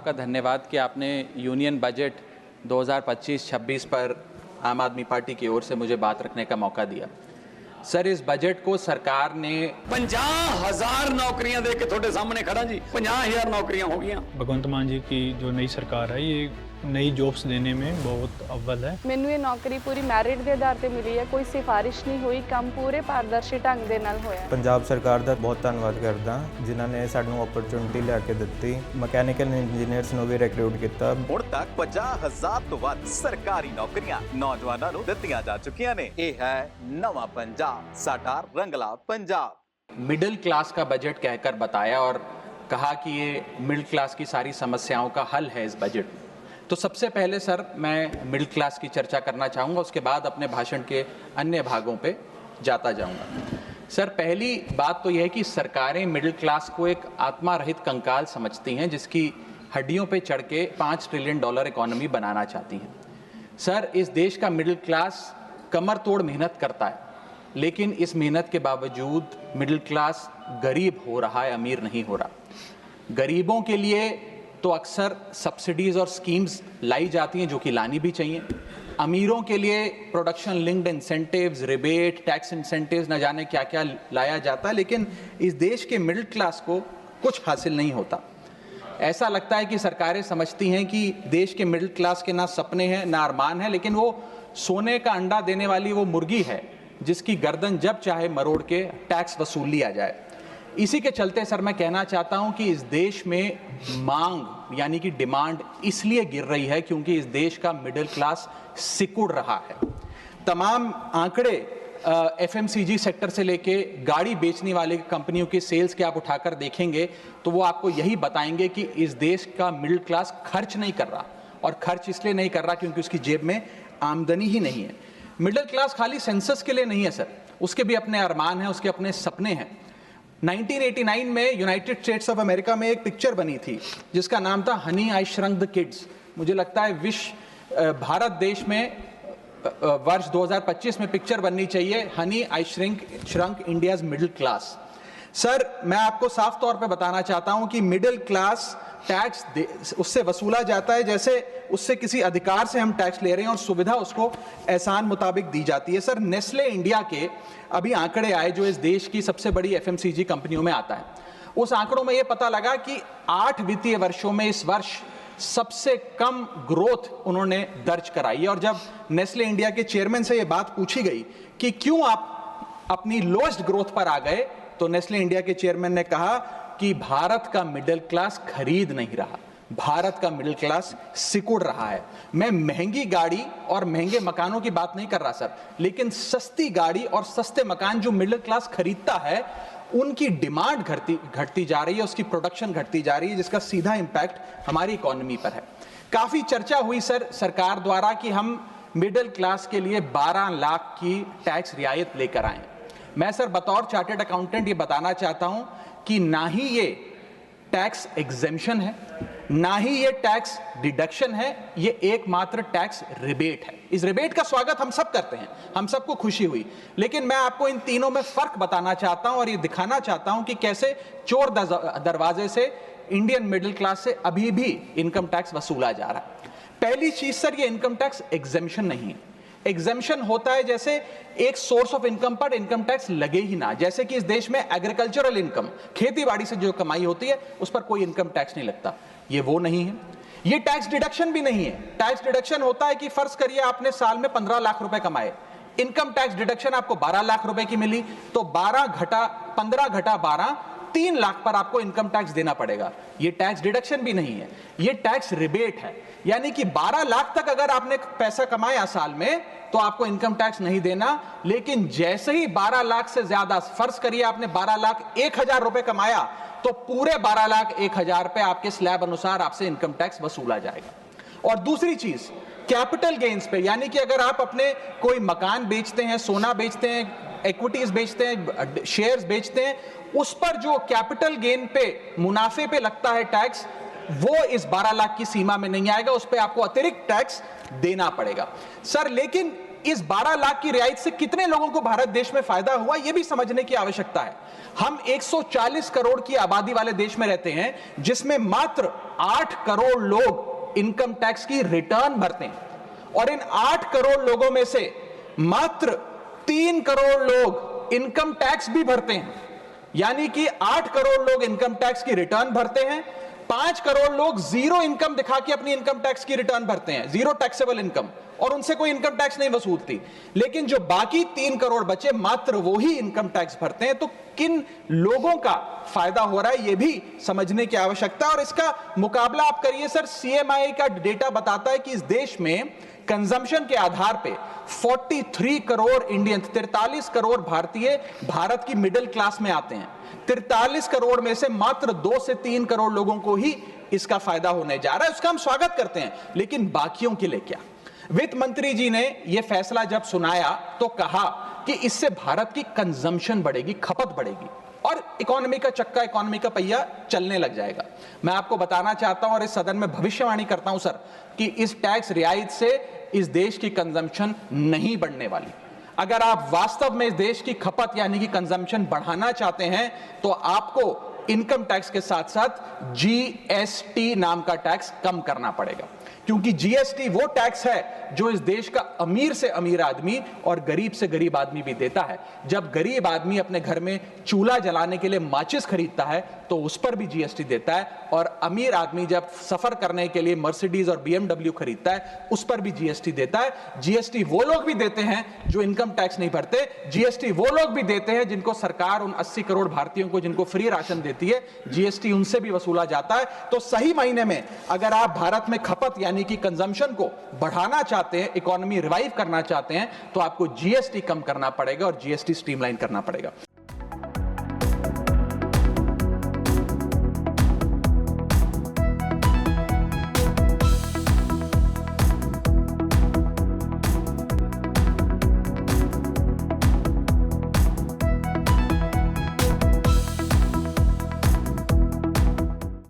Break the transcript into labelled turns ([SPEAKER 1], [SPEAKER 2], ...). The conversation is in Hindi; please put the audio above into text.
[SPEAKER 1] आपका धन्यवाद कि आपने यूनियन बजट 2025-26 पर आम आदमी पार्टी की ओर से मुझे बात रखने का मौका दिया। सर, इस बजट को सरकार ने
[SPEAKER 2] 50,000 नौकरियां दे के थोड़े सामने खड़ा जी। 50,000 नौकरियां हो गई।
[SPEAKER 3] भगवंत मान जी की जो नई सरकार है ये नई जॉब्स देने में बहुत अव्वल है।
[SPEAKER 4] ਮੈਨੂੰ ਇਹ ਨੌਕਰੀ ਪੂਰੀ ਮੈਰਿਟ ਦੇ ਆਧਾਰ ਤੇ ਮਿਲੀ ਹੈ, ਕੋਈ ਸਿਫਾਰਿਸ਼ ਨਹੀਂ ਹੋਈ, ਕੰਮ ਪੂਰੇ ਪਾਰਦਰਸ਼ੀ ਢੰਗ ਦੇ ਨਾਲ ਹੋਇਆ।
[SPEAKER 5] ਪੰਜਾਬ ਸਰਕਾਰ ਦਾ ਬਹੁਤ ਧੰਨਵਾਦ ਕਰਦਾ ਜਿਨ੍ਹਾਂ ਨੇ ਸਾਨੂੰ ਓਪਰਚੁਨਿਟੀ ਲਿਆ ਕੇ ਦਿੱਤੀ। ਮਕੈਨੀਕਲ ਇੰਜੀਨੀਅਰਸ ਨੂੰ ਵੀ ਰਿਕਰੂਟ ਕੀਤਾ।
[SPEAKER 6] ਹੁਣ ਤੱਕ 50,000 ਤੋਂ ਵੱਧ ਸਰਕਾਰੀ ਨੌਕਰੀਆਂ ਨੌਜਵਾਨਾਂ ਨੂੰ ਦਿੱਤੀਆਂ ਜਾ ਚੁੱਕੀਆਂ ਨੇ। ਇਹ ਹੈ ਨਵਾਂ ਪੰਜਾਬ, ਸਾਡਾ ਰੰਗਲਾ ਪੰਜਾਬ।
[SPEAKER 1] मिडिल क्लास का बजट कहकर बताया और कहा कि ये मिडिल क्लास की सारी समस्याओं का हल है इस बजट में। तो सबसे पहले सर मैं मिडिल क्लास की चर्चा करना चाहूँगा, उसके बाद अपने भाषण के अन्य भागों पे जाता जाऊँगा। सर, पहली बात तो यह है कि सरकारें मिडिल क्लास को एक आत्मा रहित कंकाल समझती हैं जिसकी हड्डियों पे चढ़ के $5 ट्रिलियन इकोनॉमी बनाना चाहती हैं। सर, इस देश का मिडिल क्लास कमर तोड़ मेहनत करता है, लेकिन इस मेहनत के बावजूद मिडिल क्लास गरीब हो रहा है, अमीर नहीं हो रहा। गरीबों के लिए तो अक्सर सब्सिडीज़ और स्कीम्स लाई जाती हैं जो कि लानी भी चाहिए। अमीरों के लिए production linked incentives, rebate, tax incentives, न जाने क्या क्या लाया जाता है, लेकिन इस देश के मिडिल क्लास को कुछ हासिल नहीं होता। ऐसा लगता है कि सरकारें समझती हैं कि देश के मिडिल क्लास के ना सपने हैं ना अरमान है, लेकिन वो सोने का अंडा देने वाली वो मुर्गी है जिसकी गर्दन जब चाहे मरोड़ के टैक्स वसूल लिया जाए। इसी के चलते सर मैं कहना चाहता हूं कि इस देश में मांग यानी कि डिमांड इसलिए गिर रही है क्योंकि इस देश का मिडिल क्लास सिकुड़ रहा है। तमाम आंकड़े एफएमसीजी सेक्टर से लेके गाड़ी बेचने वाले कंपनियों के सेल्स के आप उठाकर देखेंगे तो वो आपको यही बताएंगे कि इस देश का मिडिल क्लास खर्च नहीं कर रहा, और खर्च इसलिए नहीं कर रहा क्योंकि उसकी जेब में आमदनी ही नहीं है। मिडिल क्लास खाली सेंसस के लिए नहीं है सर, उसके भी अपने अरमान हैं, उसके अपने सपने हैं। 1989 में यूनाइटेड स्टेट्स ऑफ अमेरिका में एक पिक्चर बनी थी जिसका नाम था Honey I shrunk the kids. मुझे लगता है भारत देश में वर्ष 2025 में पिक्चर बननी चाहिए, honey I shrunk India's middle class. Sir, मैं आपको साफ तौर पे बताना चाहता हूं कि मिडिल क्लास टैक्स उससे वसूला जाता है जैसे उससे किसी अधिकार से हम टैक्स ले रहे हैं और सुविधा उसको एहसान मुताबिक दी जाती है। सर, नेस्ले इंडिया के अभी आंकड़े आए जो इस देश की सबसे बड़ी एफएमसीजी कंपनियों में आता है। उस आंकड़ों में यह पता लगा कि 8 वित्तीय वर्षों में इस वर्ष सबसे कम ग्रोथ उन्होंने दर्ज कराई है। और जब नेस्ले इंडिया के चेयरमैन से यह बात पूछी गई कि क्यों आप अपनी लोएस्ट ग्रोथ पर आ गए, तो नेस्ले इंडिया के चेयरमैन ने कहा कि भारत का मिडिल क्लास खरीद नहीं रहा, भारत का मिडिल क्लास सिकुड़ रहा है। मैं महंगी गाड़ी और महंगे मकानों की बात नहीं कर रहा सर, लेकिन सस्ती गाड़ी और सस्ते मकान जो मिडिल क्लास खरीदता है उनकी डिमांड घटती जा रही है, उसकी प्रोडक्शन घटती जा रही है, जिसका सीधा इंपैक्ट हमारी इकोनॉमी पर है। काफी चर्चा हुई सर सरकार द्वारा कि हम मिडिल क्लास के लिए 12 लाख की टैक्स रियायत लेकर आए। मैं सर बतौर चार्टर्ड अकाउंटेंट ये बताना चाहता हूं कि ना ही ये टैक्स एग्जेम्पशन है, ना ही ये टैक्स डिडक्शन है, ये एकमात्र टैक्स रिबेट है। इस रिबेट का स्वागत हम सब करते हैं, हम सबको खुशी हुई, लेकिन मैं आपको इन तीनों में फर्क बताना चाहता हूं और ये दिखाना चाहता हूं कि कैसे चोर दरवाजे से इंडियन मिडिल क्लास से अभी भी इनकम टैक्स वसूला जा रहा है। पहली चीज सर, ये इनकम टैक्स एग्जेम्पशन नहीं है। एग्जेम्पशन होता है जैसे एक सोर्स ऑफ इनकम पर इनकम टैक्स लगे ही ना, जैसे कि इस देश में एग्रीकल्चरल इनकम, खेती बाड़ी से जो कमाई होती है उस पर कोई इनकम टैक्स नहीं लगता। ये वो नहीं है। ये टैक्स डिडक्शन भी नहीं है। टैक्स डिडक्शन होता है कि फर्ज करिए आपने साल में 15 लाख रुपए कमाए, इनकम टैक्स डिडक्शन आपको 12 लाख रुपए की मिली, तो 15 घटा 12, 3 लाख पर आपको इनकम टैक्स देना पड़ेगा। ये टैक्स डिडक्शन भी नहीं है, ये टैक्स रिबेट है। यानी कि 12 लाख तक अगर आपने पैसा कमाया साल में तो आपको इनकम टैक्स नहीं देना, लेकिन जैसे ही 12 लाख से ज्यादा, फर्ज करिए आपने 12 लाख 1,000 रुपए कमाया, तो पूरे 12 लाख 1,000 पे आपके स्लैब अनुसार आपसे इनकम टैक्स वसूला जाएगा। और दूसरी चीज, कैपिटल गेन्स पे, यानी कि अगर आप अपने कोई मकान बेचते हैं, सोना बेचते हैं, इक्विटीज बेचते हैं, शेयर्स बेचते हैं, उस पर जो कैपिटल गेन पे, मुनाफे पे लगता है टैक्स, वो इस 12 लाख की सीमा में नहीं आएगा, उस पे आपको अतिरिक्त टैक्स देना पड़ेगा। सर, लेकिन इस 12 लाख की रियायत से कितने लोगों को भारत देश में फायदा हुआ, यह भी समझने की आवश्यकता है। हम 140 करोड़ की आबादी वाले देश में रहते हैं, जिसमें मात्र 8 करोड़ लोग इनकम टैक्स की रिटर्न भरते हैं, और इन 8 करोड़ लोगों में से मात्र 3 करोड़ लोग इनकम टैक्स भी भरते हैं। यानी कि 8 करोड़ लोग इनकम टैक्स की रिटर्न भरते हैं, 5 करोड़ लोग जीरो इनकम दिखा के अपनी इनकम टैक्स की रिटर्न भरते हैं, जीरो टैक्सेबल इनकम, और उनसे कोई इनकम टैक्स नहीं वसूलती। लेकिन जो बाकी 3 करोड़ बचे, मात्र वो ही इनकम टैक्स भरते हैं। तो किन लोगों का फायदा हो रहा है, यह भी समझने की आवश्यकता है। और इसका मुकाबला आप करिए सर, सीएमआई का डेटा बताता है कि इस देश में कंजम्पशन के आधार पे 43 करोड़ इंडियन, 43 करोड़ भारतीय भारत की मिडिल क्लास में आते हैं। 43 करोड़ में से मात्र 2 से 3 करोड़ लोगों को ही इसका फायदा होने जा रहा है। उसका हम स्वागत करते हैं, लेकिन बाकियों के लिए क्या? वित्त मंत्री जी ने यह फैसला जब सुनाया तो कहा कि इससे भारत की कंजम्पशन बढ़ेगी, खपत बढ़ेगी, और इकोनॉमी का चक्का, इकोनॉमी का पहिया चलने लग जाएगा। मैं आपको बताना चाहता हूं और इस सदन में भविष्यवाणी करता हूं सर, कि इस टैक्स रियायत से इस देश की कंजम्पशन नहीं बढ़ने वाली। अगर आप वास्तव में इस देश की खपत यानी कि कंजम्पशन बढ़ाना चाहते हैं, तो आपको इनकम टैक्स के साथ साथ जीएसटी नाम का टैक्स कम करना पड़ेगा, क्योंकि जीएसटी वो टैक्स है जो इस देश का अमीर से अमीर आदमी और गरीब से गरीब आदमी भी देता है। जब गरीब आदमी अपने घर में चूल्हा जलाने के लिए माचिस खरीदता है तो उस पर भी जीएसटी देता है, और अमीर आदमी जब सफर करने के लिए मर्सिडीज और बीएमडब्ल्यू खरीदता है उस पर भी जीएसटी देता है। जीएसटी वो लोग भी देते हैं जो इनकम टैक्स नहीं भरते, जीएसटी वो लोग भी देते हैं जिनको सरकार, उन 80 करोड़ भारतीयों को जिनको फ्री राशन देती है, जीएसटी उनसे भी वसूला जाता है। तो सही मायने में अगर आप भारत में खपत यानी कि कंजम्पशन को बढ़ाना चाहते हैं, इकोनॉमी रिवाइव करना चाहते हैं, तो आपको जीएसटी कम करना पड़ेगा और जीएसटी स्ट्रीमलाइन करना पड़ेगा।